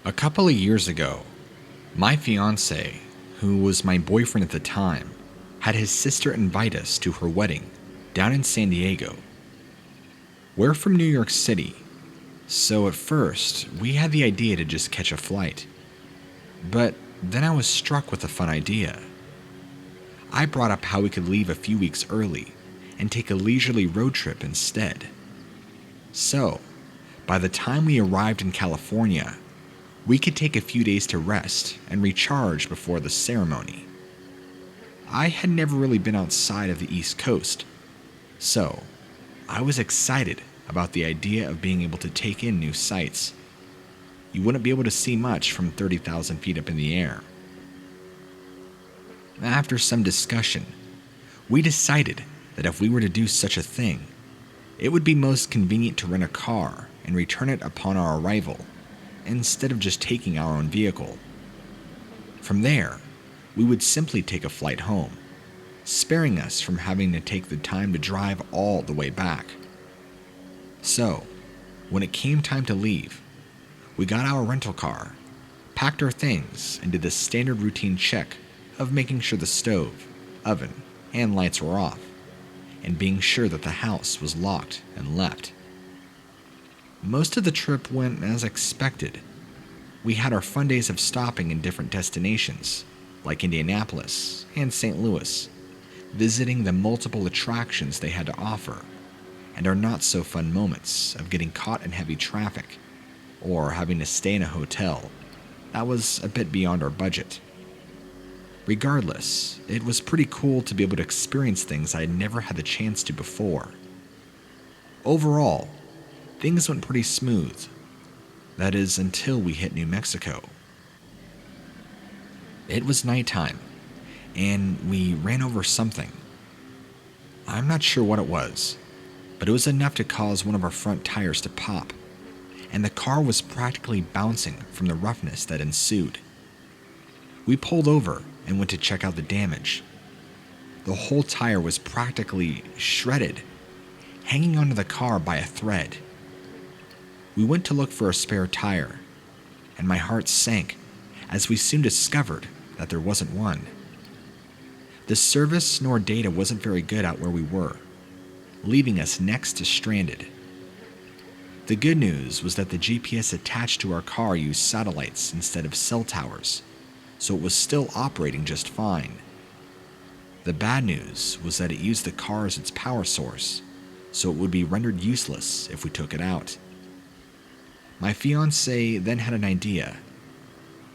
A couple of years ago, my fiance, who was my boyfriend at the time, had his sister invite us to her wedding down in San Diego. We're from New York City, so at first we had the idea to just catch a flight. But then I was struck with a fun idea. I brought up how we could leave a few weeks early and take a leisurely road trip instead. So, by the time we arrived in California, we could take a few days to rest and recharge before the ceremony. I had never really been outside of the East Coast, so I was excited about the idea of being able to take in new sights. You wouldn't be able to see much from 30,000 feet up in the air. After some discussion, we decided that if we were to do such a thing, it would be most convenient to rent a car and return it upon our arrival, instead of just taking our own vehicle. From there, we would simply take a flight home, sparing us from having to take the time to drive all the way back. So, when it came time to leave, we got our rental car, packed our things, and did the standard routine check of making sure the stove, oven, and lights were off, and being sure that the house was locked and left. Most of the trip went as expected. We had our fun days of stopping in different destinations, like Indianapolis and St. Louis, visiting the multiple attractions they had to offer, and our not-so-fun moments of getting caught in heavy traffic, or having to stay in a hotel that was a bit beyond our budget. Regardless, it was pretty cool to be able to experience things I had never had the chance to before. Overall, things went pretty smooth. That is, until we hit New Mexico. It was nighttime, and we ran over something. I'm not sure what it was, but it was enough to cause one of our front tires to pop, and the car was practically bouncing from the roughness that ensued. We pulled over and went to check out the damage. The whole tire was practically shredded, hanging onto the car by a thread. We went to look for a spare tire, and my heart sank as we soon discovered that there wasn't one. The service nor data wasn't very good out where we were, leaving us next to stranded. The good news was that the GPS attached to our car used satellites instead of cell towers, so it was still operating just fine. The bad news was that it used the car as its power source, so it would be rendered useless if we took it out. My fiancé then had an idea.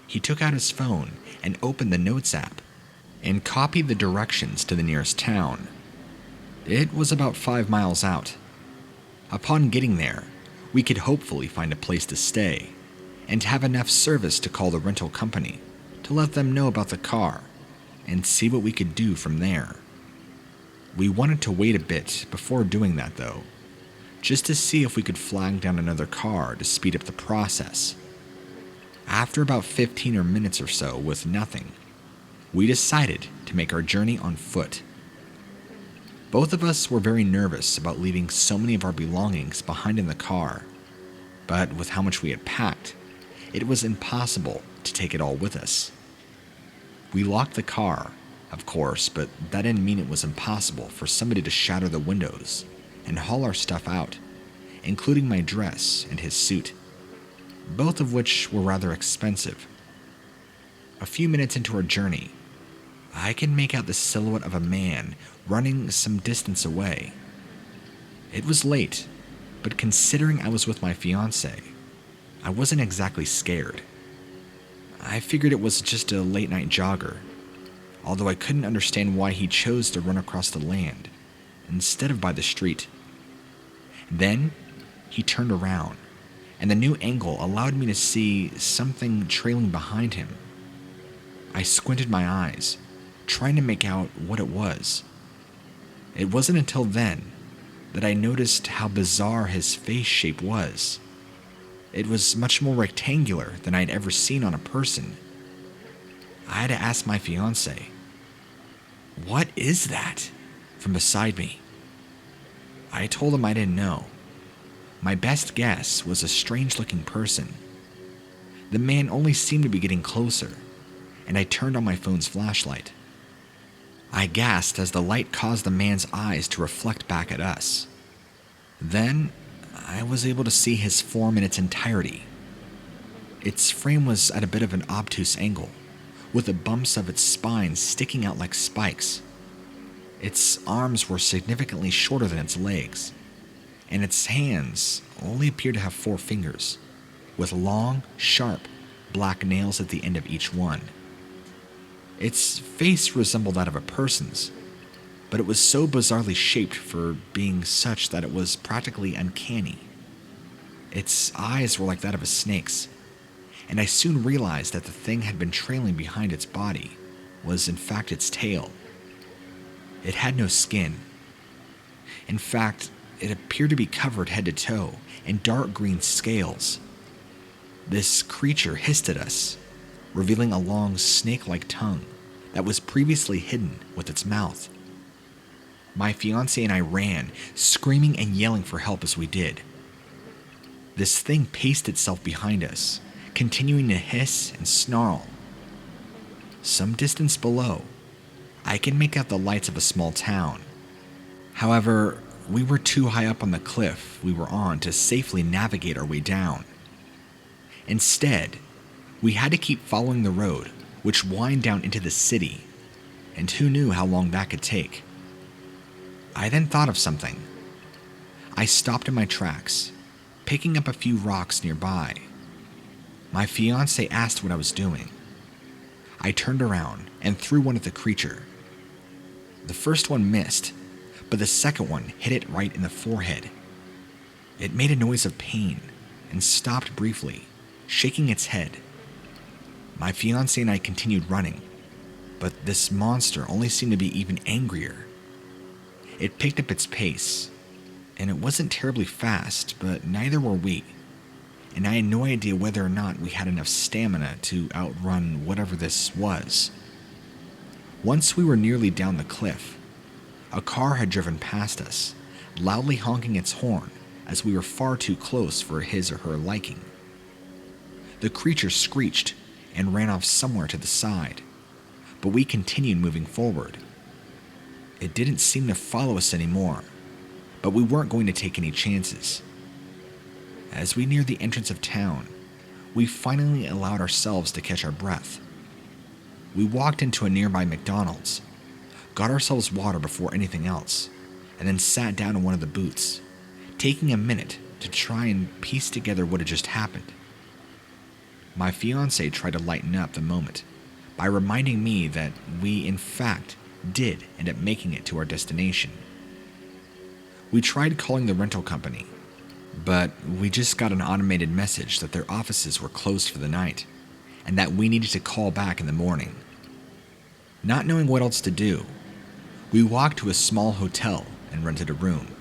He took out his phone and opened the Notes app and copied the directions to the nearest town. It was about 5 miles out. Upon getting there, we could hopefully find a place to stay and have enough service to call the rental company to let them know about the car and see what we could do from there. We wanted to wait a bit before doing that though, just to see if we could flag down another car to speed up the process. After about 15 minutes or so with nothing, we decided to make our journey on foot. Both of us were very nervous about leaving so many of our belongings behind in the car, but with how much we had packed, it was impossible to take it all with us. We locked the car, of course, but that didn't mean it was impossible for somebody to shatter the windows and haul our stuff out, including my dress and his suit, both of which were rather expensive. A few minutes into our journey, I could make out the silhouette of a man running some distance away. It was late, but considering I was with my fiancé, I wasn't exactly scared. I figured it was just a late-night jogger, although I couldn't understand why he chose to run across the land instead of by the street. Then, he turned around, and the new angle allowed me to see something trailing behind him. I squinted my eyes, trying to make out what it was. It wasn't until then that I noticed how bizarre his face shape was. It was much more rectangular than I'd ever seen on a person. I had to ask my fiancé, "What is that?" from beside me. I told him I didn't know. My best guess was a strange-looking person. The man only seemed to be getting closer, and I turned on my phone's flashlight. I gasped as the light caused the man's eyes to reflect back at us. Then, I was able to see his form in its entirety. Its frame was at a bit of an obtuse angle, with the bumps of its spine sticking out like spikes. Its arms were significantly shorter than its legs, and its hands only appeared to have 4 fingers, with long, sharp, black nails at the end of each one. Its face resembled that of a person's, but it was so bizarrely shaped for being such that it was practically uncanny. Its eyes were like that of a snake's, and I soon realized that the thing had been trailing behind its body was in fact its tail. It had no skin. In fact, it appeared to be covered head to toe in dark green scales. This creature hissed at us, revealing a long snake-like tongue that was previously hidden with its mouth. My fiancé and I ran, screaming and yelling for help as we did. This thing paced itself behind us, continuing to hiss and snarl. Some distance below, I can make out the lights of a small town. However, we were too high up on the cliff we were on to safely navigate our way down. Instead, we had to keep following the road, which wind down into the city, and who knew how long that could take. I then thought of something. I stopped in my tracks, picking up a few rocks nearby. My fiancé asked what I was doing. I turned around and threw one at the creature. The first one missed, but the second one hit it right in the forehead. It made a noise of pain and stopped briefly, shaking its head. My fiancé and I continued running, but this monster only seemed to be even angrier. It picked up its pace, and it wasn't terribly fast, but neither were we, and I had no idea whether or not we had enough stamina to outrun whatever this was. Once we were nearly down the cliff, a car had driven past us, loudly honking its horn as we were far too close for his or her liking. The creature screeched and ran off somewhere to the side, but we continued moving forward. It didn't seem to follow us anymore, but we weren't going to take any chances. As we neared the entrance of town, we finally allowed ourselves to catch our breath. We walked into a nearby McDonald's, got ourselves water before anything else, and then sat down in one of the booths, taking a minute to try and piece together what had just happened. My fiancé tried to lighten up the moment by reminding me that we, in fact, did end up making it to our destination. We tried calling the rental company, but we just got an automated message that their offices were closed for the night, and that we needed to call back in the morning. Not knowing what else to do, we walked to a small hotel and rented a room.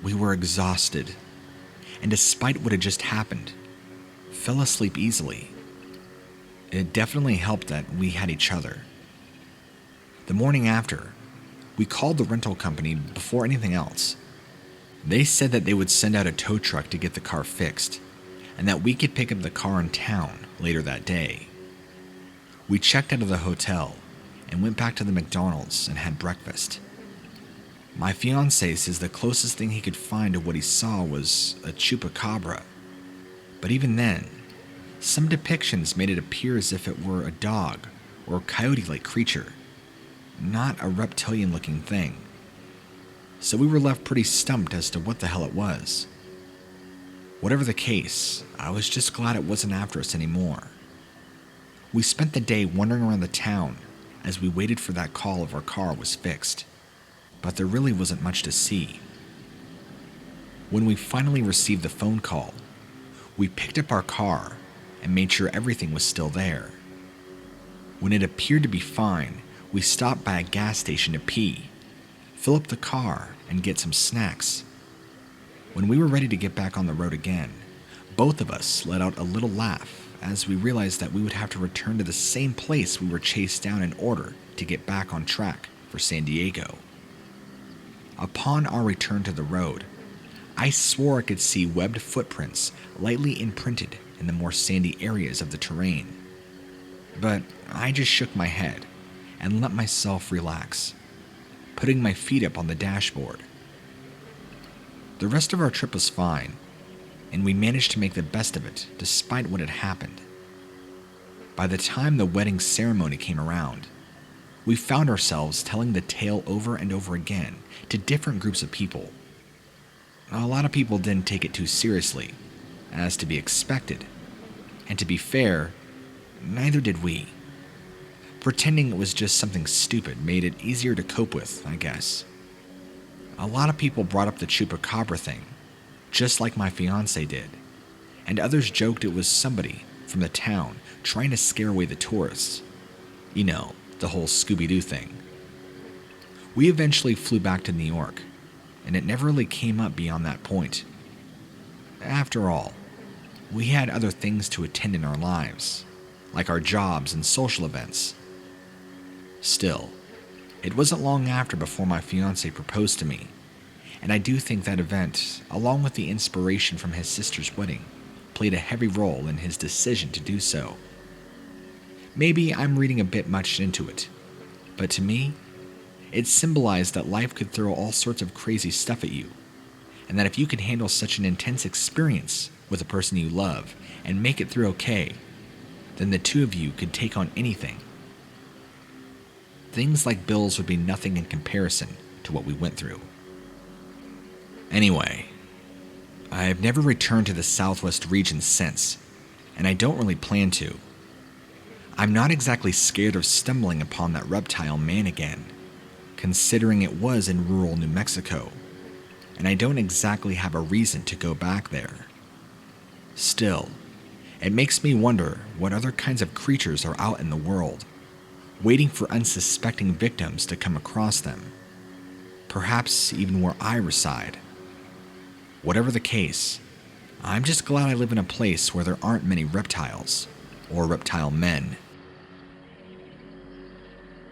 We were exhausted, and despite what had just happened, fell asleep easily. It definitely helped that we had each other. The morning after, we called the rental company before anything else. They said that they would send out a tow truck to get the car fixed, and that we could pick up the car in town later that day. We checked out of the hotel and went back to the McDonald's and had breakfast. My fiancé says the closest thing he could find to what he saw was a chupacabra, but even then, some depictions made it appear as if it were a dog or coyote-like creature, not a reptilian-looking thing. So we were left pretty stumped as to what the hell it was. Whatever the case, I was just glad it wasn't after us anymore. We spent the day wandering around the town as we waited for that call if our car was fixed, but there really wasn't much to see. When we finally received the phone call, we picked up our car and made sure everything was still there. When it appeared to be fine, we stopped by a gas station to pee, fill up the car, and get some snacks. When we were ready to get back on the road again, both of us let out a little laugh as we realized that we would have to return to the same place we were chased down in order to get back on track for San Diego. Upon our return to the road, I swore I could see webbed footprints lightly imprinted in the more sandy areas of the terrain. But I just shook my head and let myself relax, putting my feet up on the dashboard. The rest of our trip was fine, and we managed to make the best of it despite what had happened. By the time the wedding ceremony came around, we found ourselves telling the tale over and over again to different groups of people. A lot of people didn't take it too seriously, as to be expected, and to be fair, neither did we. Pretending it was just something stupid made it easier to cope with, I guess. A lot of people brought up the chupacabra thing, just like my fiancé did, and others joked it was somebody from the town trying to scare away the tourists. You know, the whole Scooby-Doo thing. We eventually flew back to New York, and it never really came up beyond that point. After all, we had other things to attend in our lives, like our jobs and social events. Still, it wasn't long after before my fiancé proposed to me, and I do think that event, along with the inspiration from his sister's wedding, played a heavy role in his decision to do so. Maybe I'm reading a bit much into it, but to me, it symbolized that life could throw all sorts of crazy stuff at you, and that if you can handle such an intense experience with a person you love and make it through okay, then the two of you could take on anything. Things like bills would be nothing in comparison to what we went through. Anyway, I've never returned to the Southwest region since, and I don't really plan to. I'm not exactly scared of stumbling upon that reptile man again, considering it was in rural New Mexico, and I don't exactly have a reason to go back there. Still, it makes me wonder what other kinds of creatures are out in the world, waiting for unsuspecting victims to come across them, perhaps even where I reside. Whatever the case, I'm just glad I live in a place where there aren't many reptiles, or reptile men.